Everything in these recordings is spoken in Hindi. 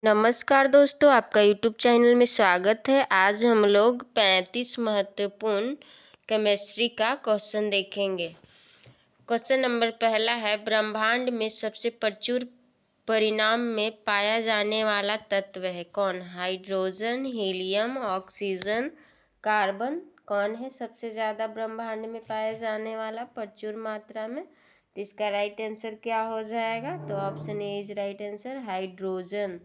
नमस्कार दोस्तों, आपका यूट्यूब चैनल में स्वागत है। आज हम लोग 35 महत्वपूर्ण केमिस्ट्री का क्वेश्चन देखेंगे। क्वेश्चन नंबर पहला है, ब्रह्मांड में सबसे प्रचुर परिमाण में पाया जाने वाला तत्व है कौन? Hydrogen, helium, oxygen, carbon. कौन है सबसे ज़्यादा ब्रह्मांड में पाया जाने वाला प्रचुर मात्रा में? तो इसका राइट आंसर क्या हो जाएगा? तो option A is right answer, hydrogen.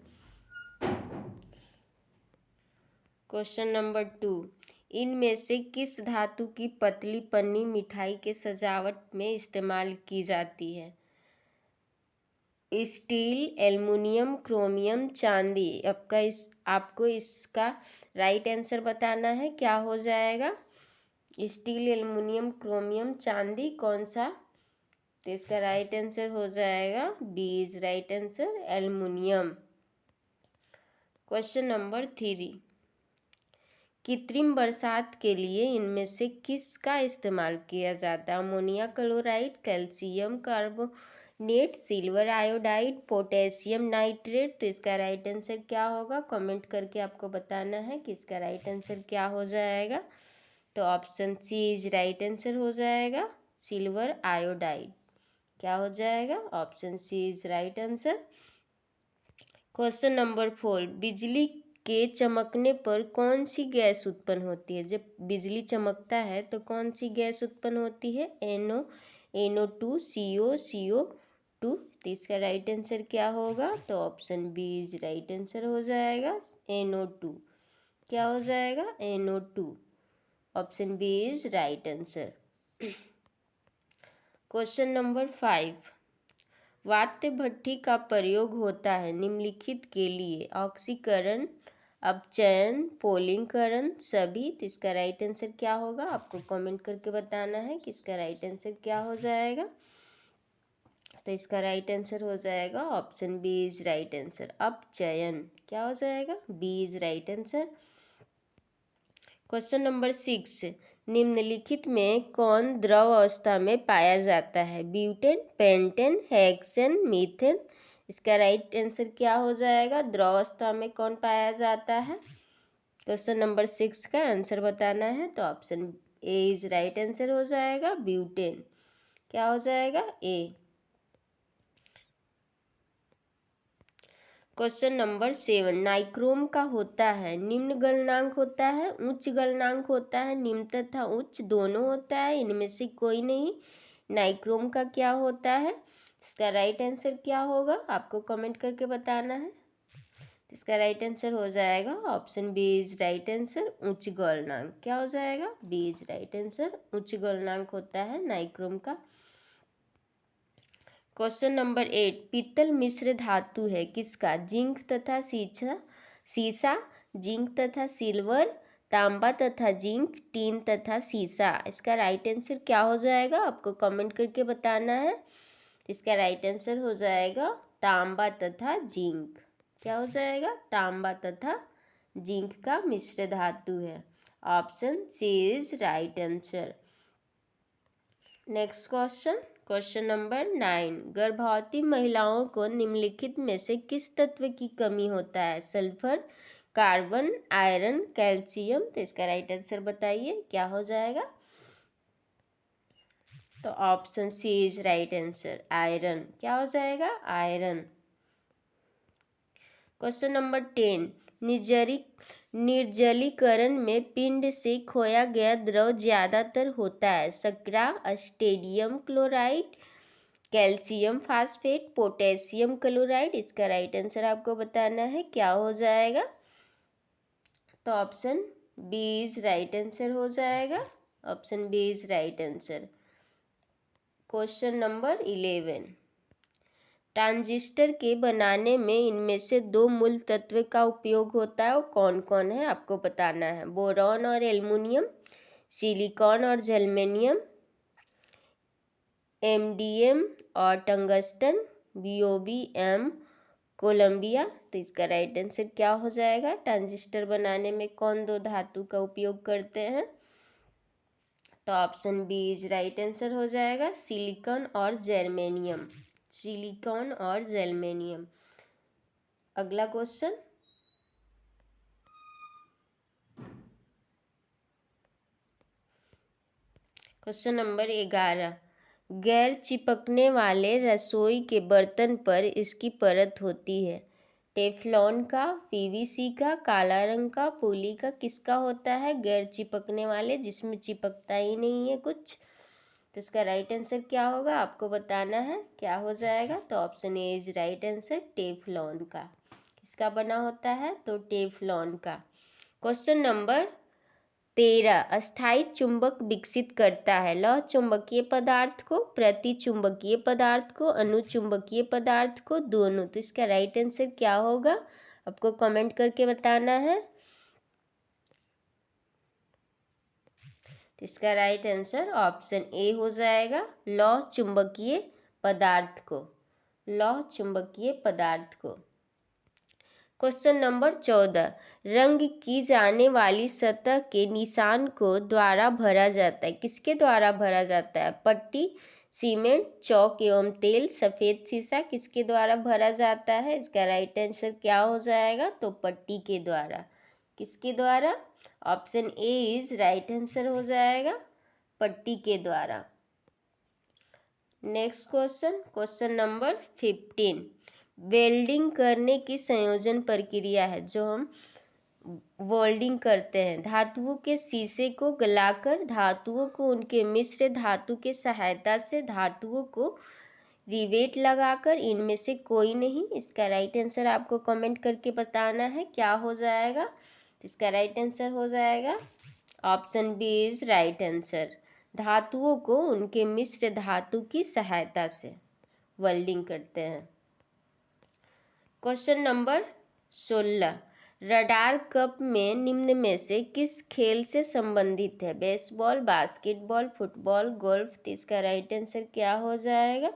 Question number 2, इनमें से किस धातु की पतली पन्नी मिठाई के सजावट में इस्तेमाल की जाती है? स्टील, एल्युमिनियम, क्रोमियम, चांदी। आपको इसका राइट आंसर बताना है, क्या हो जाएगा? स्टील, एल्युमिनियम, क्रोमियम, चांदी, कौन सा? तो इसका राइट आंसर हो जाएगा B is right answer, aluminium. Question number 3, कृत्रिम बरसात के लिए इनमें से किसका इस्तेमाल किया जाता है? Ammonia chloride, calcium carbonate, silver iodide, potassium nitrate. तो इसका राइट आंसर क्या होगा? कमेंट करके आपको बताना है कि इसका राइट आंसर क्या हो जाएगा। तो option C is right answer हो जाएगा, सिल्वर आयोडाइड। क्या हो जाएगा? Option C is right answer. Question number 4, बिजली के चमकने पर कौन सी गैस उत्पन्न होती है? जब बिजली चमकता है तो कौन सी गैस उत्पन्न होती है? NO2, CO2। तो इसका राइट आंसर क्या होगा? तो option B is right answer हो जाएगा, NO2। क्या हो जाएगा? NO2। Option B is right answer. Question number 5, वात्य भट्ठी का प्रयोग होता है निम्नलिखित के लिए? ऑक्सीकरण, अपचयन, पॉलिंगकरण, सभी। तो इसका राइट आंसर क्या होगा? आपको कमेंट करके बताना है कि इसका राइट आंसर क्या हो जाएगा। तो इसका राइट आंसर हो जाएगा option B is right answer, अपचयन। क्या हो जाएगा? B is right answer. Question number 6, निम्नलिखित में कौन द्रव अवस्था में पाया जाता है? Butane, pentane, hexane, methane. इसका राइट आंसर क्या हो जाएगा? द्रव अवस्था में कौन पाया जाता है? क्वेश्चन नंबर 6 का आंसर बताना है, तो option A is right answer हो जाएगा, ब्यूटेन। क्या हो जाएगा? ए। क्वेश्चन नंबर 7, नाइक्रोम का होता है निम्न गलनांक होता है, उच्च गलनांक होता है, निम्न तथा उच्च दोनों होता है, इनमें से कोई नहीं। नाइक्रोम का क्या होता है? इसका राइट आंसर क्या होगा? आपको कमेंट करके बताना है। इसका राइट आंसर हो जाएगा option B is right answer, उच्च गलनांक। क्या हो जाएगा? बी इज राइट आंसर, उच्च गलनांक होता है नाइक्रोम का। क्वेश्चन नंबर 8, पीतल मिश्र धातु है किसका? जिंक तथा सीसा, जिंक तथा सिल्वर, तांबा तथा जिंक, टीन तथा सीसा। इसका राइट आंसर क्या हो जाएगा? आपको कमेंट करके बताना है। इसका राइट आंसर हो जाएगा तांबा तथा जिंक। क्या हो जाएगा? तांबा तथा जिंक का मिश्र धातु है। Option C is right answer. Next question, question number 9, गर्भवती महिलाओं को निम्नलिखित में से किस तत्व की कमी होता है? Sulphur, carbon, iron, calcium. तो इसका राइट आंसर बताइए, क्या हो जाएगा? तो option C is right answer, iron. क्या हो जाएगा? आयरन। क्वेश्चन नंबर 10, निर्जलीकरण में पिंड से खोया गया द्रव ज्यादातर होता है? शर्करा, stadium chloride, calcium phosphate, potassium chloride. इसका राइट आंसर आपको बताना है, क्या हो जाएगा? तो option B is right answer हो जाएगा, option B is right answer. Question number 11, transistor के बनाने में इनमें से दो मूल तत्व का उपयोग होता है, वो कौन कौन है? आपको बताना है। बोरॉन और एल्युमिनियम, सिलिकॉन और जर्मेनियम, MDM और टंगस्टन, BOBM, कोलंबिया। तो इसका राइट आंसर क्या हो जाएगा? ट्रांजिस्टर बनाने में कौन दो धातु का उपयोग करते हैं? तो option B is right answer हो जाएगा, सिलिकॉन और जर्मेनियम। सिलिकॉन और जर्मेनियम। अगला क्वेश्चन, क्वेश्चन नंबर 11, गैर चिपकने वाले रसोई के बर्तन पर इसकी परत होती है। टेफ्लॉन का, पीवीसी का, काला रंग का, पॉली का, किसका होता है गैर चिपकने वाले, जिसमें चिपकता ही नहीं है कुछ। तो इसका राइट आंसर क्या होगा आपको बताना है, क्या हो जाएगा। तो option A is right answer, Teflon का। किसका बना होता है, तो टेफ्लॉन का। क्वेश्चन नंबर 13, अस्थायी चुंबक विकसित करता है। लौह चुंबकीय पदार्थ को, प्रति चुंबकीय पदार्थ को, अनुचुंबकीय पदार्थ को, दोनों। तो इसका राइट आंसर क्या होगा आपको कमेंट करके बताना है। तो इसका राइट आंसर ऑप्शन ए हो जाएगा, लौह चुंबकीय पदार्थ को, लौह चुंबकीय पदार्थ को। क्वेश्चन नंबर 14, रंग की जाने वाली सतह के निशान को द्वारा भरा जाता है। किसके द्वारा भरा जाता है, पट्टी, सीमेंट, चौक एवं तेल, सफ़ेद शीशा, किसके द्वारा भरा जाता है। इसका राइट आंसर क्या हो जाएगा, तो पट्टी के द्वारा। किसके द्वारा, option A is right answer हो जाएगा, पट्टी के द्वारा। Next question, question number 15, welding करने की संयोजन प्रक्रिया है, जो हम वेल्डिंग करते हैं। धातुओं के शीशे को गलाकर धातुओं को उनके मिश्र धातु के सहायता से धातुओं को रिवेट लगाकर, इनमें से कोई नहीं। इसका राइट आंसर आपको कमेंट करके बताना है, क्या हो जाएगा। इसका राइट आंसर हो जाएगा option B is right answer, धातुओं को उनके मिश्र धातु की सहायता से वेल्डिंग करते हैं। क्वेश्चन नंबर 16, रडार कप में निम्न में से किस खेल से संबंधित है। Baseball, basketball, football, golf. तो इसका राइट आंसर क्या हो जाएगा,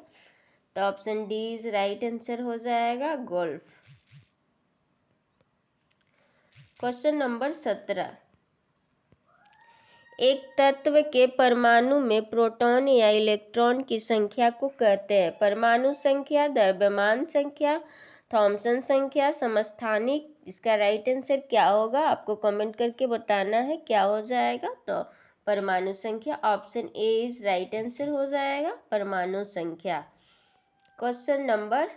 तो option D is right answer हो जाएगा, गोल्फ। क्वेश्चन नंबर 17, एक तत्व के परमाणु में प्रोटॉन या इलेक्ट्रॉन की संख्या को कहते हैं परमाणु संख्या, द्रव्यमान संख्या, थॉमसन संख्या, समस्थानिक। इसका राइट आंसर क्या होगा आपको कमेंट करके बताना है, क्या हो जाएगा। तो परमाणु संख्या, option A is right answer हो जाएगा, परमाणु संख्या। क्वेश्चन नंबर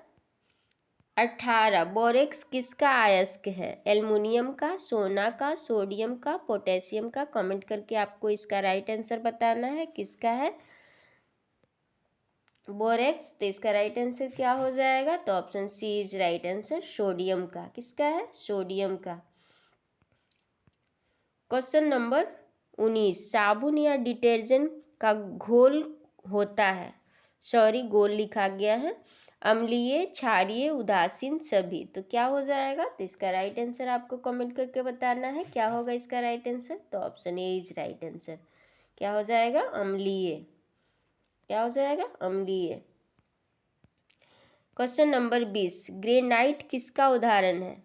18, बोरेक्स किसका अयस्क है। एल्युमिनियम का, सोना का, सोडियम का, पोटेशियम का। कमेंट करके आपको इसका राइट आंसर बताना है, किसका है बोरेक्स। तो इसका राइट आंसर क्या हो जाएगा, तो option C is right answer, sodium का। किसका है, सोडियम का। क्वेश्चन नंबर 19, साबुन या डिटर्जेंट का घोल होता है, सॉरी गोल लिखा गया है, अम्लीय, क्षारीय, उदासीन, सभी। तो क्या हो जाएगा, तो इसका राइट आंसर आपको कमेंट करके बताना है, क्या होगा इसका राइट आंसर। तो option A is right answer, क्या हो जाएगा, अम्लीय। क्या हो जाएगा, अम्लीय। क्वेश्चन नंबर 20, ग्रेनाइट किसका उदाहरण है।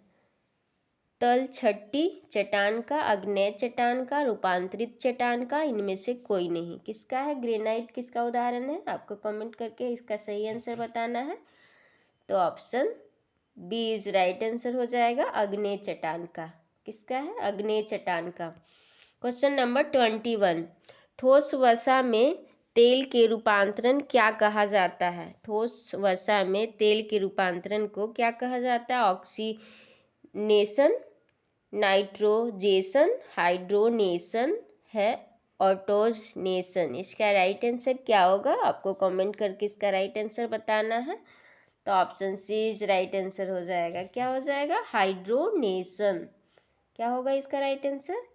तलछटी चट्टान का, आग्नेय चट्टान का, रूपांतरित चट्टान का, इनमें से कोई नहीं। किसका है ग्रेनाइट, किसका उदाहरण है आपको कमेंट करके इसका सही आंसर बताना है। तो option B is right answer हो जाएगा, आग्नेय चट्टान का। किसका है, आग्नेय चट्टान का। क्वेश्चन नंबर 21, ठोस वसा में तेल के रूपांतरण क्या कहा जाता है। ठोस वसा में तेल के रूपांतरण को क्या कहा जाता है, ऑक्सीनेशन, नाइट्रोजेशन, हाइड्रोनेशन है, ऑटोजनेशन। इसका राइट आंसर क्या होगा आपको कमेंट करके इसका राइट आंसर बताना है। तो option C is right answer हो जाएगा, क्या हो जाएगा, हाइड्रोनेशन। क्या होगा इसका राइट आंसर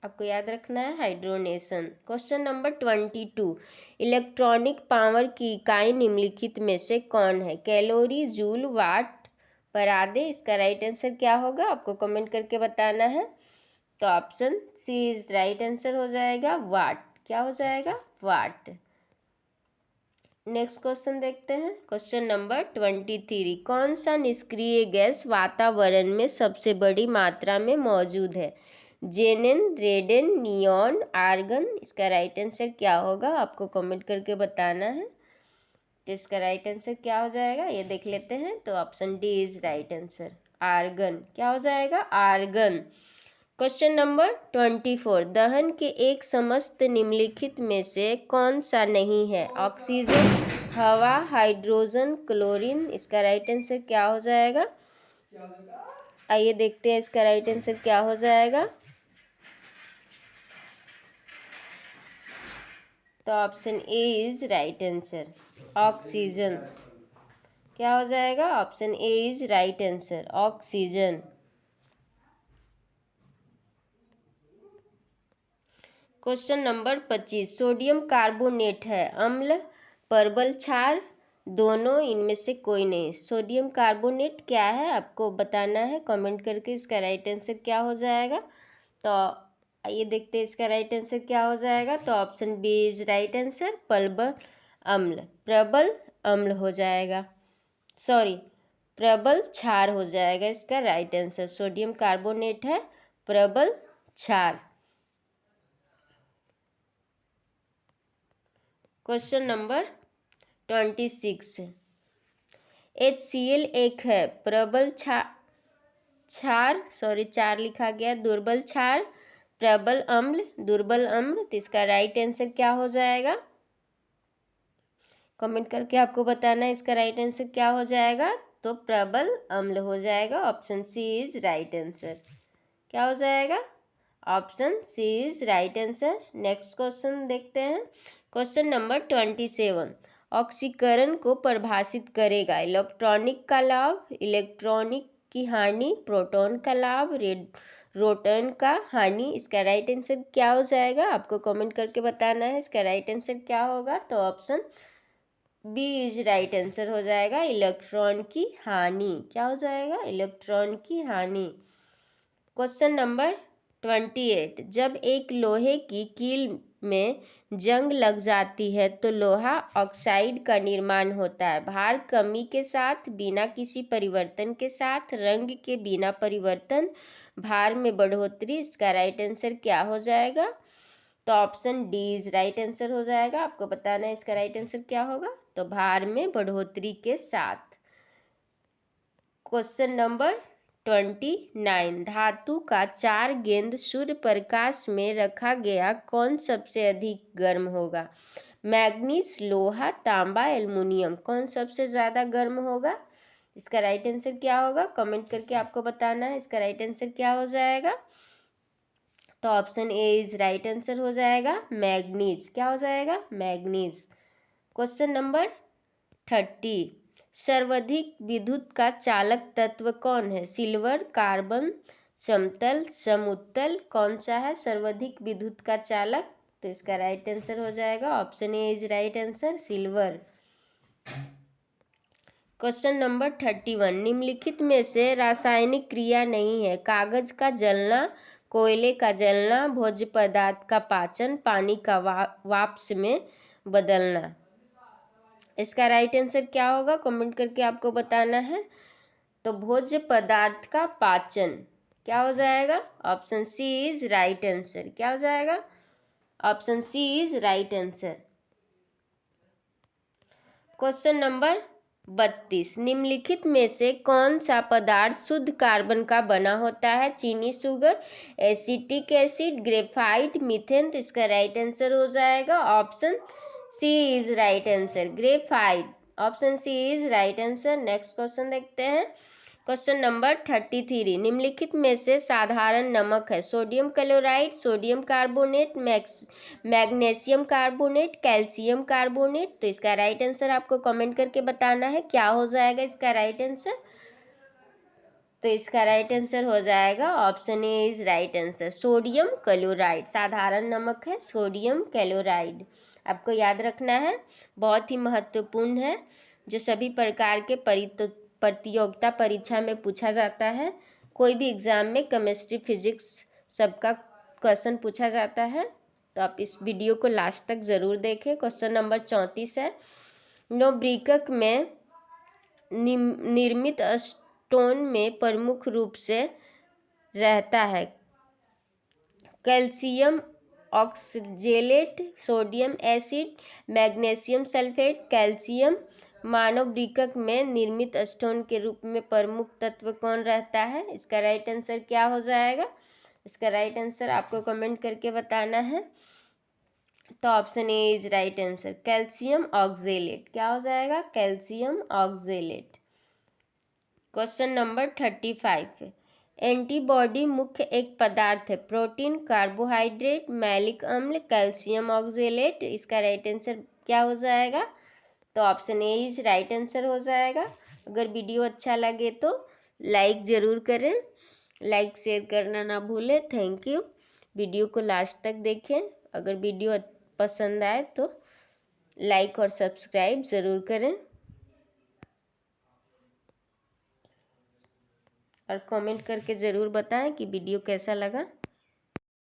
आपको याद रखना है, hydrogenation. Question number 22, electronic power की इकाई निम्नलिखित में से कौन है। Calorie, joule, watt, faraday. इसका राइट आंसर क्या होगा आपको कमेंट करके बताना है। तो option C is right answer हो जाएगा, वाट। क्या हो जाएगा, वाट। नेक्स्ट क्वेश्चन देखते हैं, क्वेश्चन नंबर 23, कौन सा निष्क्रिय गैस वातावरण में सबसे बड़ी मात्रा में मौजूद है। जेनेन, रेडन, नियॉन, आर्गन। इसका राइट आंसर क्या होगा आपको कमेंट करके बताना है। तो इसका राइट आंसर क्या हो जाएगा ये देख लेते हैं। तो option D is right answer, argon. क्या हो जाएगा? आर्गन। क्वेश्चन नंबर 24, दहन के एक समस्त निम्नलिखित में से कौन सा नहीं है? ऑक्सीजन, हवा, हाइड्रोजन, क्लोरीन। इसका राइट आंसर क्या हो जाएगा? आइए देखते हैं इसका राइट आंसर क्या हो जाएगा। तो option A is right answer, oxygen. क्या हो जाएगा? Option A is right answer, oxygen. Question number 25, sodium carbonate है, अम्ल, परबल क्षार, दोनों, इनमें से कोई नहीं। सोडियम कार्बोनेट क्या है आपको बताना है कमेंट करके। इसका राइट आंसर क्या हो जाएगा? तो आइए देखते हैं इसका राइट आंसर क्या हो जाएगा। तो option B is right answer, प्रबल अम्ल। प्रबल अम्ल हो जाएगा, सॉरी प्रबल क्षार हो जाएगा इसका राइट आंसर। सोडियम कार्बोनेट है प्रबल क्षार। क्वेश्चन नंबर 26, HCl एक है, प्रबल क्षार, सॉरी 4 लिखा गया, दुर्बल क्षार, प्रबल अम्ल, दुर्बल अम्ल। तो इसका राइट आंसर क्या हो जाएगा कमेंट करके आपको बताना है इसका राइट आंसर क्या हो जाएगा। तो प्रबल अम्ल हो जाएगा, option C is right answer. क्या हो जाएगा? Option C is right answer. Next question देखते हैं। क्वेश्चन नंबर 27, ऑक्सीकरण को परिभाषित करेगा। इलेक्ट्रॉनिक का लाभ, इलेक्ट्रॉनिक की हानि, प्रोटॉन का लाभ, रोटन का हानि। इसका राइट आंसर क्या हो जाएगा आपको कमेंट करके बताना है इसका राइट आंसर क्या होगा। तो option B is right answer हो जाएगा, इलेक्ट्रॉन की हानि। क्या हो जाएगा? इलेक्ट्रॉन की हानि। क्वेश्चन नंबर 28, जब एक लोहे की कील में जंग लग जाती है तो लोहा ऑक्साइड का निर्माण होता है। भार कमी के साथ, बिना किसी परिवर्तन के साथ, रंग के बिना परिवर्तन, भार में बढ़ोतरी। इसका राइट आंसर क्या हो जाएगा? तो option D is right answer हो जाएगा। आपको बताना है इसका राइट आंसर क्या होगा। तो भार में बढ़ोतरी के साथ। क्वेश्चन नंबर 29, धातु का 4 गेंद सूर्य प्रकाश में रखा गया कौन सबसे अधिक गर्म होगा? मैग्नीज, लोहा, तांबा, एल्युमिनियम। कौन सबसे ज़्यादा गर्म होगा? इसका राइट आंसर क्या होगा कमेंट करके आपको बताना है इसका राइट आंसर क्या हो जाएगा। तो option A is right answer हो जाएगा, मैग्नीज। क्या हो जाएगा? मैग्नीज। क्वेश्चन नंबर 30, सर्वाधिक विद्युत का चालक तत्व कौन है? सिल्वर, कार्बन, समतल, समउत्तल। कौन सा है सर्वाधिक विद्युत का चालक? तो इसका राइट आंसर हो जाएगा, option A is right answer, silver. Question number 31, निम्नलिखित में से रासायनिक क्रिया नहीं है। कागज का जलना, कोयले का जलना, भोज्य पदार्थ का पाचन, पानी का वाष्प में बदलना। इसका राइट आंसर क्या होगा कमेंट करके आपको बताना है। तो भोज्य पदार्थ का पाचन। क्या हो जाएगा? Option C is right answer. क्या हो जाएगा? Option C is right answer. Question number 32, निम्नलिखित में से कौन सा पदार्थ शुद्ध कार्बन का बना होता है? चीनी, sugar, acetic acid, graphite, methane. तो इसका राइट आंसर हो जाएगा, option C is right answer, graphite. Option C is right answer. Next question देखते हैं। क्वेश्चन नंबर 33, निम्नलिखित में से साधारण नमक है। Sodium chloride, sodium carbonate, magnesium carbonate, calcium carbonate. तो इसका राइट आंसर आपको कमेंट करके बताना है क्या हो जाएगा इसका राइट आंसर। तो इसका राइट आंसर हो जाएगा, option A is right answer, sodium chloride. साधारण नमक है सोडियम क्लोराइड। आपको याद रखना है, बहुत ही महत्वपूर्ण है, जो सभी प्रकार के प्रतियोगिता परीक्षा में पूछा जाता है। कोई भी एग्जाम में केमिस्ट्री, फिजिक्स सबका क्वेश्चन पूछा जाता है। तो आप इस वीडियो को लास्ट तक ज़रूर देखें। क्वेश्चन नंबर 34 है, नवग्रह में निर्मित स्टोन में प्रमुख रूप से रहता है calcium, oxalate, sodium acid, magnesium sulphate, calcium. मानव वृक्क में निर्मित स्टोन के रूप में प्रमुख तत्व कौन रहता है? इसका राइट आंसर क्या हो जाएगा? इसका राइट आंसर आपको कमेंट करके बताना है। तो option A is right answer, calcium oxalate. क्या हो जाएगा? Calcium oxalate. Question number 35। Antibody मुख्य एक पदार्थ है, प्रोटीन, कार्बोहाइड्रेट, मैलिक अम्ल, कैल्शियम ऑक्जेलेट। इसका राइट आंसर क्या हो जाएगा? तो option A is right answer हो जाएगा। अगर वीडियो अच्छा लगे तो लाइक ज़रूर करें, लाइक शेयर करना ना भूलें। Thank you. वीडियो को लास्ट तक देखें। अगर वीडियो पसंद आए तो लाइक और सब्सक्राइब ज़रूर करें और कमेंट करके ज़रूर बताएं कि वीडियो कैसा लगा।